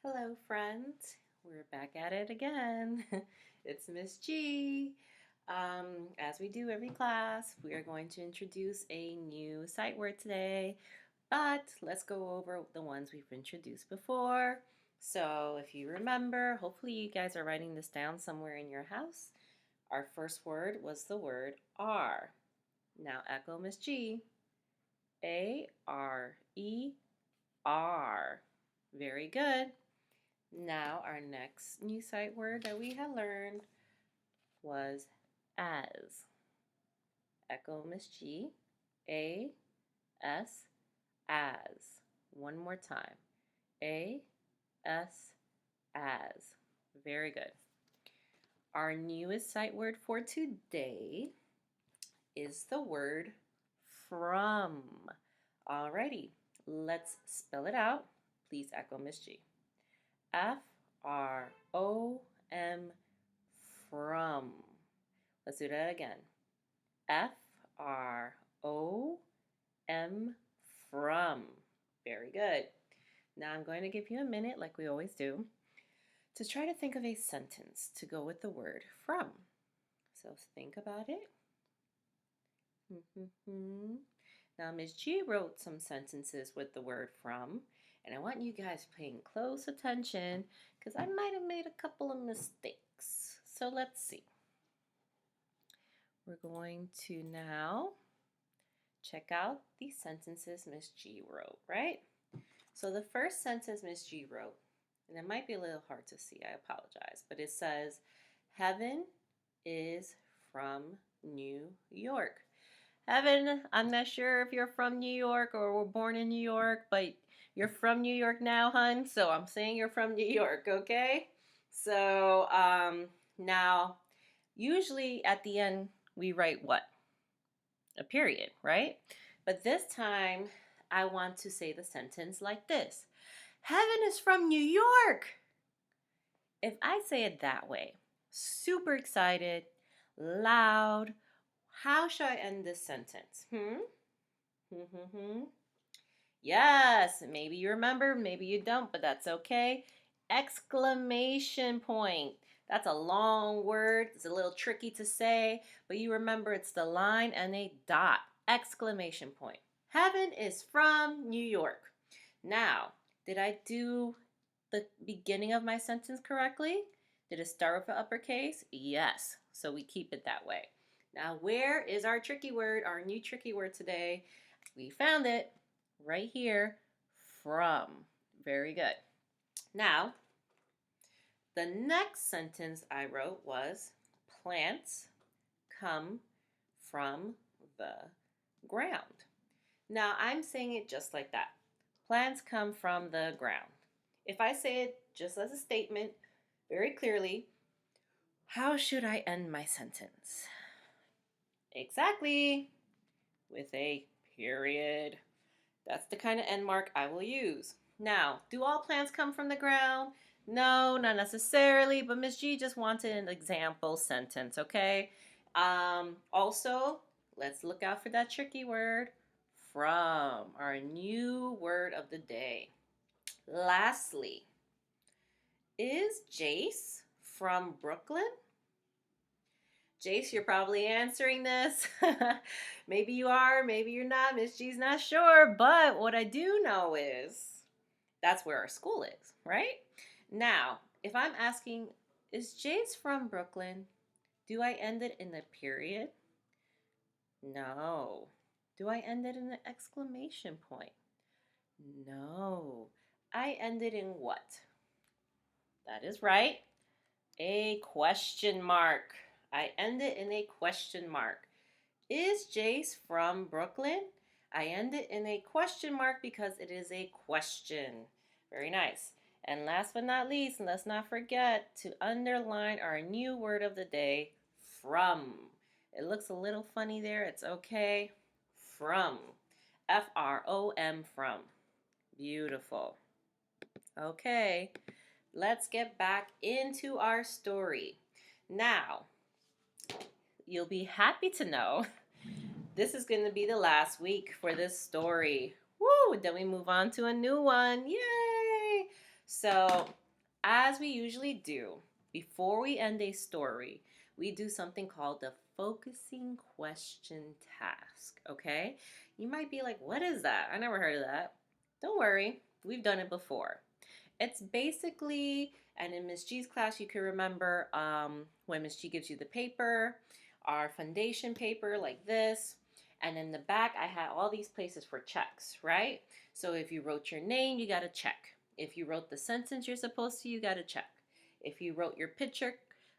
Hello, friends. We're back at it again. It's Miss G. As we do every class, we are going to introduce a new sight word today, but let's go over the ones we've introduced before. So, if you remember, hopefully you guys are writing this down somewhere in your house. Our first word was the word R. Now, echo Miss G. A-R-E-R. Very good. Now, our next new sight word that we had learned was as. Echo Miss G. A-S, as. One more time. A-S, as. Very good. Our newest sight word for today is the word from. Alrighty, let's spell it out. Please echo Miss G. F-R-O-M, from. Let's do that again. F-R-O-M, from. Very good. Now I'm going to give you a minute, like we always do, to try to think of a sentence to go with the word from. So think about it. Now, Ms. G wrote some sentences with the word from, and I want you guys paying close attention because I might have made a couple of mistakes. So let's see. We're going to now check out these sentences Ms. G wrote, right? So the first sentence Ms. G wrote, and it might be a little hard to see, I apologize, but it says, heaven is from New York. Heaven, I'm not sure if you're from New York or were born in New York, but you're from New York now, hun. So I'm saying you're from New York, okay? So now, usually at the end, we write what? A period, right? But this time, I want to say the sentence like this. Heaven is from New York. If I say it that way, super excited, loud, how should I end this sentence? Yes, maybe you remember, maybe you don't, but that's okay. Exclamation point. That's a long word. It's a little tricky to say, but you remember it's the line and a dot. Exclamation point. Heaven is from New York. Now, did I do the beginning of my sentence correctly? Did it start with an uppercase? Yes. So we keep it that way. Now, where is our tricky word, our new tricky word today? We found it right here, from. Very good. Now, the next sentence I wrote was, plants come from the ground. Now, I'm saying it just like that. Plants come from the ground. If I say it just as a statement, very clearly, how should I end my sentence? Exactly, with a period. That's the kind of end mark I will use. Now, do all plants come from the ground? No, not necessarily, but Miss G just wanted an example sentence, okay? Also, let's look out for that tricky word, from, our new word of the day. Lastly, is Jace from Brooklyn? Jace, you're probably answering this. Maybe you are, maybe you're not. Miss G's not sure, but what I do know is that's where our school is, right? Now, if I'm asking, is Jace from Brooklyn? Do I end it in a period? No. Do I end it in an exclamation point? No. I end it in what? That is right. A question mark. I end it in a question mark. Is Jace from Brooklyn? I end it in a question mark because it is a question. Very nice. And last but not least, let's not forget to underline our new word of the day, from. It looks a little funny there. It's okay. From. F-R-O-M, from. Beautiful. Okay, let's get back into our story. Now, you'll be happy to know this is going to be the last week for this story. Woo! Then we move on to a new one. Yay! So, as we usually do, before we end a story, we do something called the focusing question task, okay? You might be like, what is that? I never heard of that. Don't worry, we've done it before. It's basically, and in Miss G's class, you can remember when Miss G gives you the paper, our foundation paper like this, and in the back, I had all these places for checks, right? So if you wrote your name, you got to check. If you wrote the sentence you're supposed to, you got to check. If you wrote your picture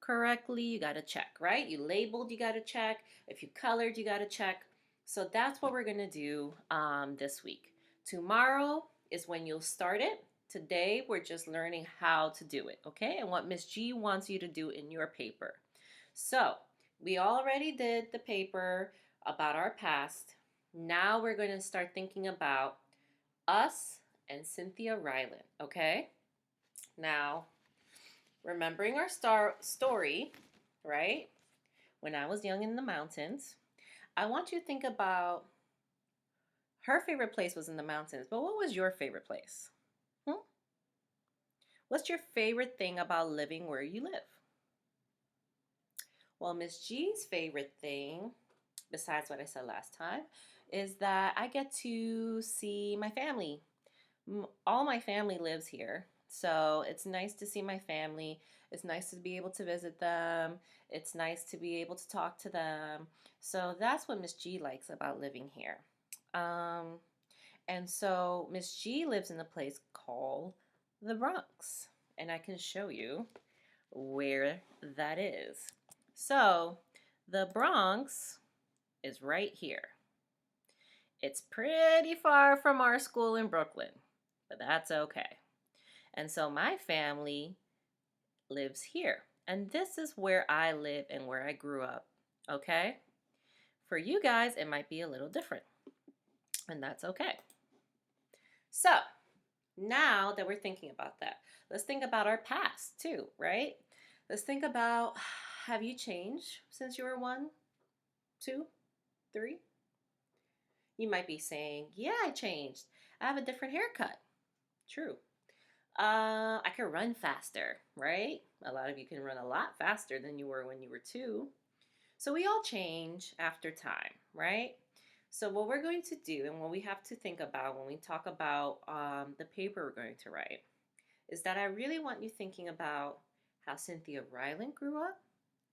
correctly, you got to check, right? You labeled, you got to check. If you colored, you got to check. So that's what we're going to do this week. Tomorrow is when you'll start it. Today, we're just learning how to do it, okay? And what Miss G wants you to do in your paper. So, we already did the paper about our past. Now we're going to start thinking about us and Cynthia Ryland, okay? Now, remembering our story, right? When I was young in the mountains, I want you to think about her favorite place was in the mountains, but what was your favorite place? Hmm? What's your favorite thing about living where you live? Well, Miss G's favorite thing, besides what I said last time, is that I get to see my family. All my family lives here, so it's nice to see my family. It's nice to be able to visit them. It's nice to be able to talk to them. So that's what Miss G likes about living here. Um, and so Miss G lives in a place called the Bronx, and I can show you where that is. So the Bronx is right here. It's pretty far from our school in Brooklyn, but that's okay. And so my family lives here. And this is where I live and where I grew up, okay? For you guys, it might be a little different, and that's okay. So now that we're thinking about that, let's think about our past too, right? Let's think about, have you changed since you were 1, 2, 3? You might be saying, yeah, I changed. I have a different haircut. True. I can run faster, right? A lot of you can run a lot faster than you were when you were 2. So we all change after time, right? So what we're going to do and what we have to think about when we talk about the paper we're going to write is that I really want you thinking about how Cynthia Ryland grew up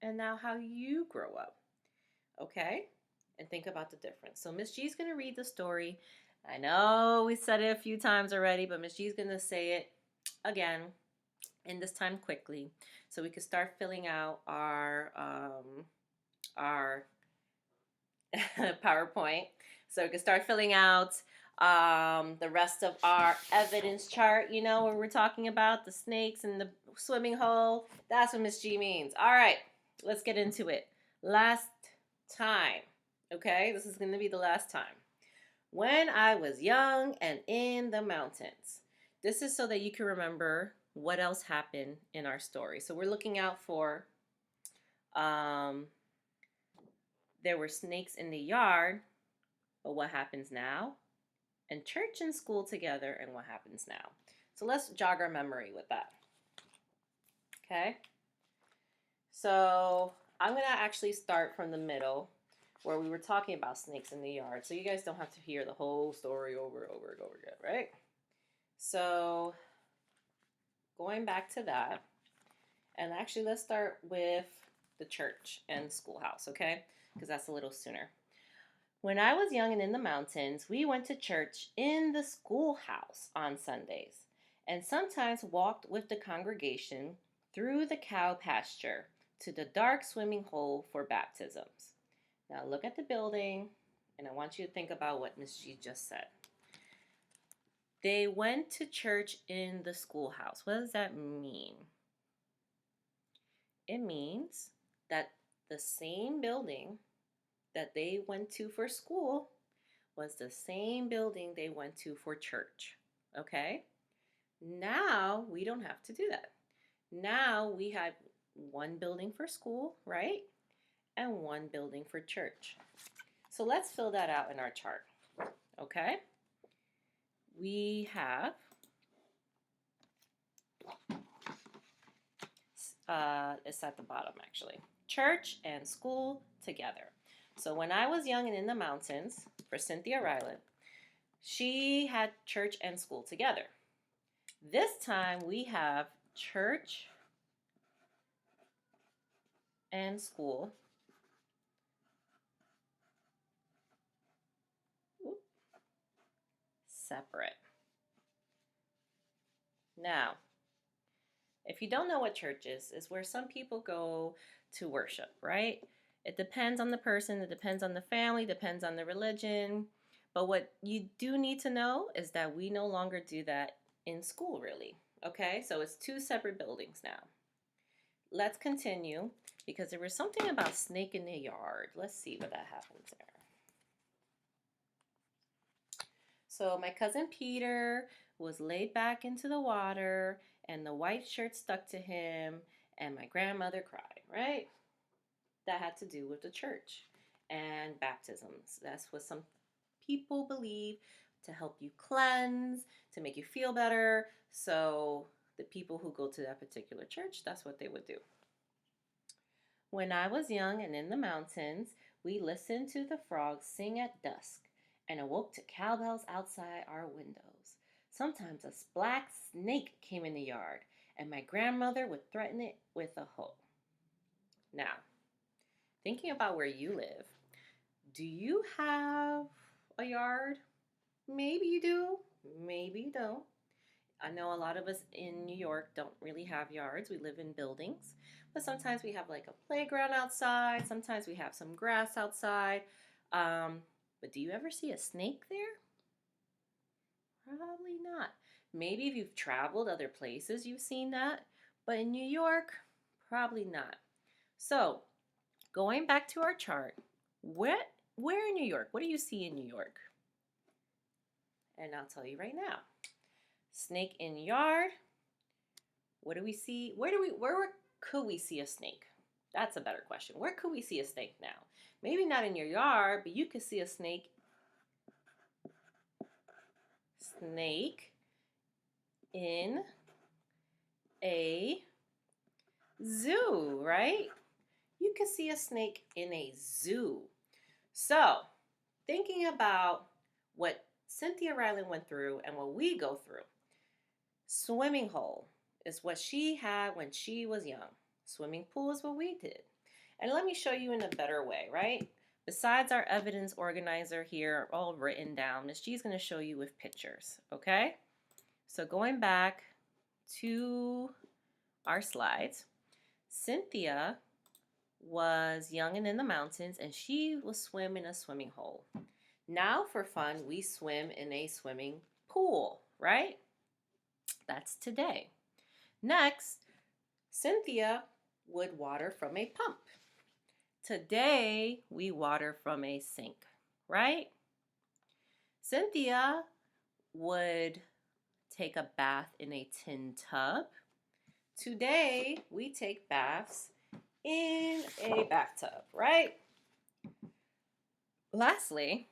and now how you grow up, okay? And think about the difference. So Miss G's going to read the story. I know we said it a few times already, but Miss G's going to say it again, and this time quickly, so we can start filling out our PowerPoint. So we can start filling out the rest of our evidence chart, you know, where we're talking about the snakes and the swimming hole. That's what Miss G means. All right, let's get into it. Last time, okay? This is going to be the last time. When I was young and in the mountains. This is so that you can remember what else happened in our story. So we're looking out for there were snakes in the yard, but what happens now? And church and school together, and what happens now? So let's jog our memory with that. Okay? So I'm going to actually start from the middle where we were talking about snakes in the yard. So you guys don't have to hear the whole story over and over and over again, right? So going back to that, and actually let's start with the church and schoolhouse, okay? Because that's a little sooner. When I was young and in the mountains, we went to church in the schoolhouse on Sundays and sometimes walked with the congregation through the cow pasture to the dark swimming hole for baptisms. Now look at the building, and I want you to think about what Miss G just said. They went to church in the schoolhouse. What does that mean? It means that the same building that they went to for school was the same building they went to for church. Okay? Now we don't have to do that. Now we have one building for school, right? And one building for church. So let's fill that out in our chart. Okay? We have It's at the bottom actually. Church and school together. So when I was young and in the mountains for Cynthia Ryland, she had church and school together. This time we have church and school separate. Now, if you don't know what church is where some people go to worship, right? It depends on the person, it depends on the family, depends on the religion. But what you do need to know is that we no longer do that in school, really. Okay, so it's two separate buildings now. Let's continue because there was something about snake in the yard. Let's see what that happens there. So my cousin Peter was laid back into the water and the white shirt stuck to him and my grandmother cried, right? That had to do with the church and baptisms. That's what some people believe to help you cleanse, to make you feel better. So the people who go to that particular church, that's what they would do. When I was young and in the mountains, we listened to the frogs sing at dusk and awoke to cowbells outside our windows. Sometimes a black snake came in the yard, and my grandmother would threaten it with a hoe. Now, thinking about where you live, do you have a yard? Maybe you do, maybe you don't. I know a lot of us in New York don't really have yards. We live in buildings. But sometimes we have like a playground outside. Sometimes we have some grass outside. But do you ever see a snake there? Probably not. Maybe if you've traveled other places, you've seen that. But in New York, probably not. So, going back to our chart, where in New York? What do you see in New York? And I'll tell you right now. Snake in yard. What do we see? Where could we see a snake? That's a better question. Where could we see a snake now? Maybe not in your yard, but you could see a snake. Snake in a zoo, right? You could see a snake in a zoo. So, thinking about what Cynthia Ryland went through and what we go through, swimming hole is what she had when she was young. Swimming pool is what we did. And let me show you in a better way, right? Besides our evidence organizer here, all written down, Miss G is going to show you with pictures, okay? So going back to our slides, Cynthia was young and in the mountains, and she will swim in a swimming hole. Now for fun, we swim in a swimming pool, right? That's today. Next, Cynthia would water from a pump. Today, we water from a sink, right? Cynthia would take a bath in a tin tub. Today, we take baths in a bathtub, right? Lastly,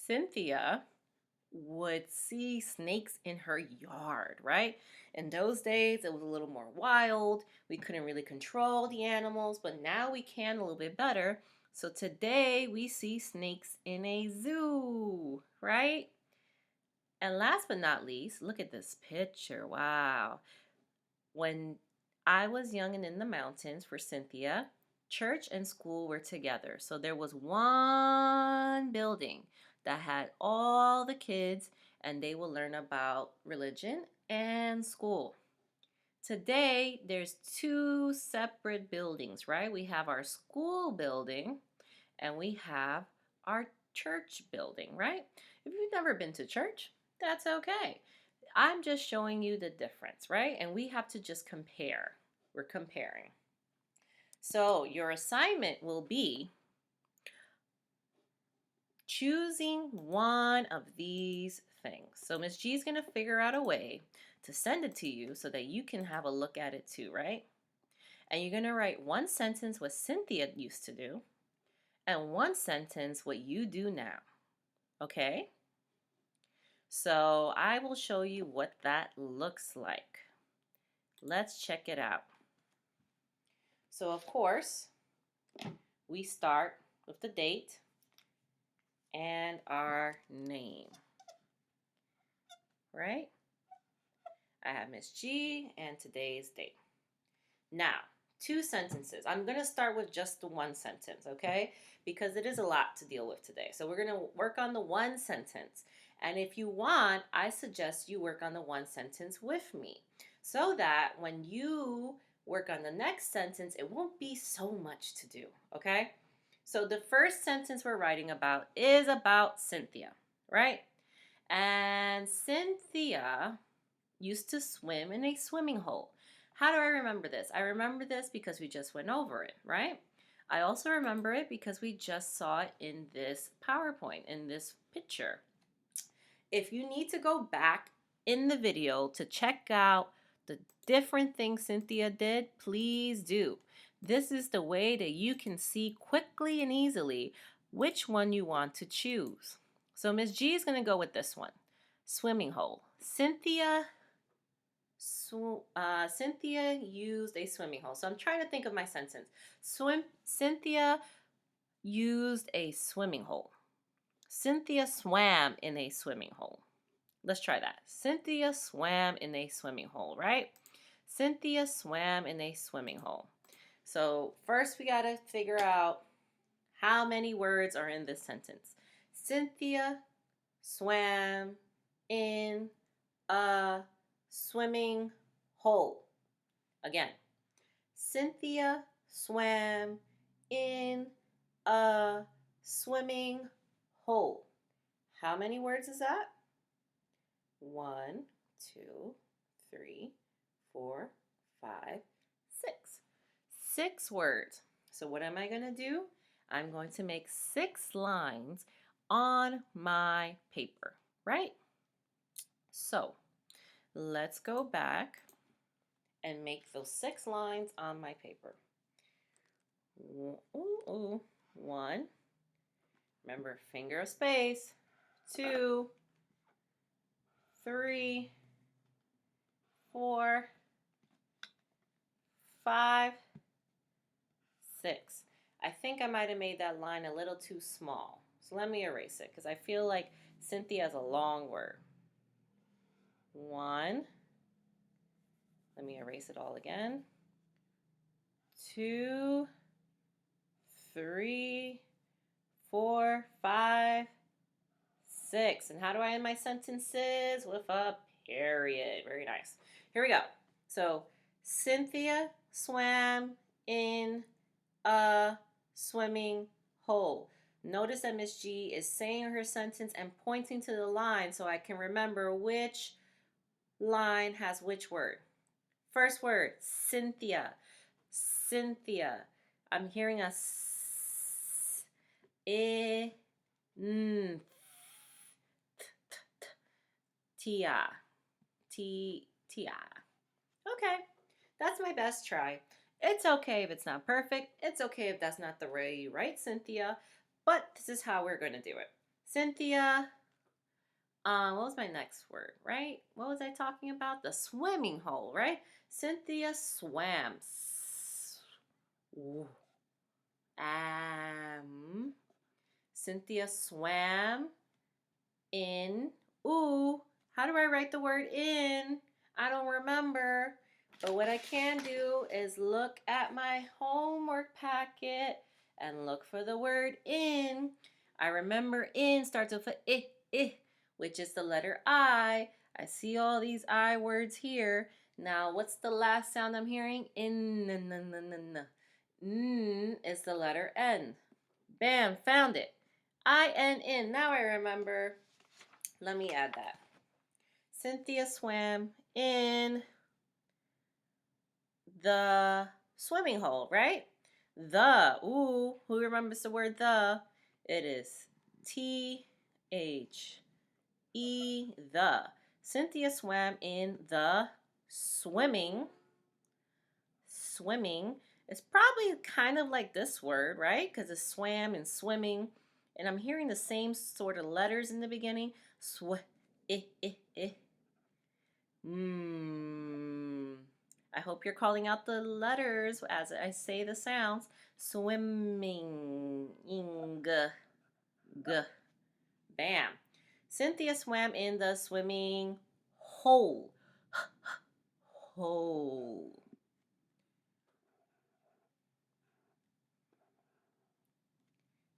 Cynthia would see snakes in her yard, right? In those days, it was a little more wild. We couldn't really control the animals, but now we can a little bit better. So today we see snakes in a zoo, right? And last but not least, look at this picture. Wow. When I was young and in the mountains for Cynthia, church and school were together. So there was one building that had all the kids and they will learn about religion and school. Today, there's two separate buildings, right? We have our school building and we have our church building, right? If you've never been to church, that's okay. I'm just showing you the difference, right? And we have to just compare. We're comparing. So your assignment will be choosing one of these things. So Miss G is going to figure out a way to send it to you so that you can have a look at it too, right? And you're going to write one sentence what Cynthia used to do and one sentence what you do now. Okay? So I will show you what that looks like. Let's check it out. So of course, we start with the date and our name, right? I have Miss G and today's date. Now, two sentences. I'm going to start with just the one sentence, okay? Because it is a lot to deal with today. So we're going to work on the one sentence. And if you want, I suggest you work on the one sentence with me so that when you work on the next sentence, it won't be so much to do, okay? So the first sentence we're writing about is about Cynthia, right? And Cynthia used to swim in a swimming hole. How do I remember this? I remember this because we just went over it, right? I also remember it because we just saw it in this PowerPoint, in this picture. If you need to go back in the video to check out the different things Cynthia did, please do. This is the way that you can see quickly and easily which one you want to choose. So Miss G is going to go with this one, swimming hole. Cynthia used a swimming hole. So I'm trying to think of my sentence. Cynthia used a swimming hole. Cynthia swam in a swimming hole. Let's try that. Cynthia swam in a swimming hole, right? Cynthia swam in a swimming hole. So first we got to figure out how many words are in this sentence. Cynthia swam in a swimming hole. Again, Cynthia swam in a swimming hole. How many words is that? 1, 2, 3, 4, 5, 6. 6 words. So what am I going to do? I'm going to make 6 lines on my paper, right? So let's go back and make those 6 lines on my paper. 1, remember finger of space, 2, 3, 4, 5, 6. I think I might have made that line a little too small. So let me erase it because I feel like Cynthia is a long word. 1. Let me erase it all again. 2, 3, 4, 5, 6. And how do I end my sentences? With a period. Very nice. Here we go. So Cynthia swam in a swimming hole. Notice that Miss G is saying her sentence and pointing to the line so I can remember which line has which word. First word, Cynthia. Cynthia. I'm hearing a s, I, n, tia, tia. Okay, that's my best try. It's okay if it's not perfect. It's okay if that's not the way you write Cynthia, but this is how we're going to do it. Cynthia, what was my next word, right? What was I talking about? The swimming hole, right? Cynthia swam. Cynthia swam in. How do I write the word in? I don't remember. But what I can do is look at my homework packet and look for the word in. I remember in starts with a I, which is the letter I. I see all these I words here. Now, what's the last sound I'm hearing? In, N is the letter N. Bam, found it. I-N-N. Now I remember. Let me add that. Cynthia swam in the swimming hole, right? The, who remembers the word the? It is T-H-E, the. Cynthia swam in the swimming. Swimming is probably kind of like this word, right? Because it's swam and swimming. And I'm hearing the same sort of letters in the beginning. I hope you're calling out the letters as I say the sounds. Swimming. G. Bam. Cynthia swam in the swimming hole. Hole.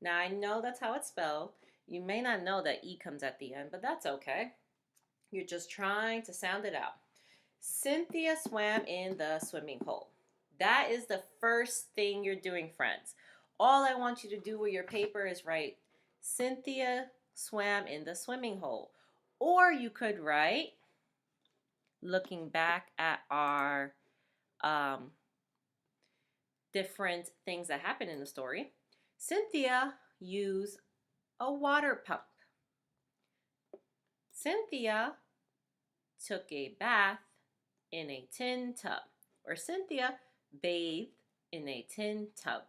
Now I know that's how it's spelled. You may not know that E comes at the end, but that's okay. You're just trying to sound it out. Cynthia swam in the swimming hole. That is the first thing you're doing, friends. All I want you to do with your paper is write Cynthia swam in the swimming hole. Or you could write, looking back at our different things that happen in the story, Cynthia used a water pump. Cynthia took a bath in a tin tub. Or Cynthia bathed in a tin tub.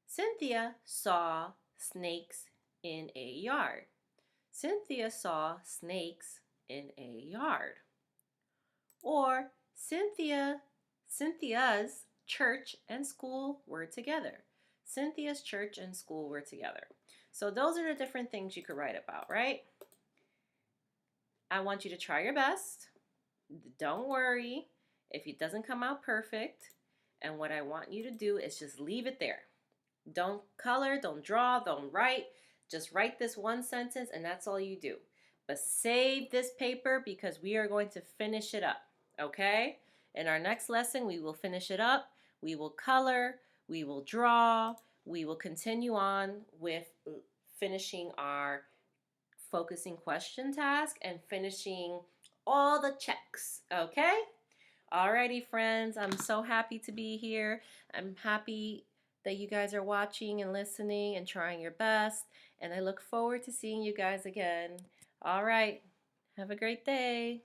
Cynthia saw snakes in a yard. Cynthia saw snakes in a yard. Or Cynthia's church and school were together. Cynthia's church and school were together. So those are the different things you could write about, right? I want you to try your best. Don't worry if it doesn't come out perfect. And what I want you to do is just leave it there. Don't color, don't draw, don't write. Just write this one sentence and that's all you do. But save this paper because we are going to finish it up, okay? In our next lesson, we will finish it up. We will color, we will draw, we will continue on with finishing our focusing question task and finishing all the checks, okay? Alrighty, friends, I'm so happy to be here. I'm happy that you guys are watching and listening and trying your best, and I look forward to seeing you guys again. All right, have a great day.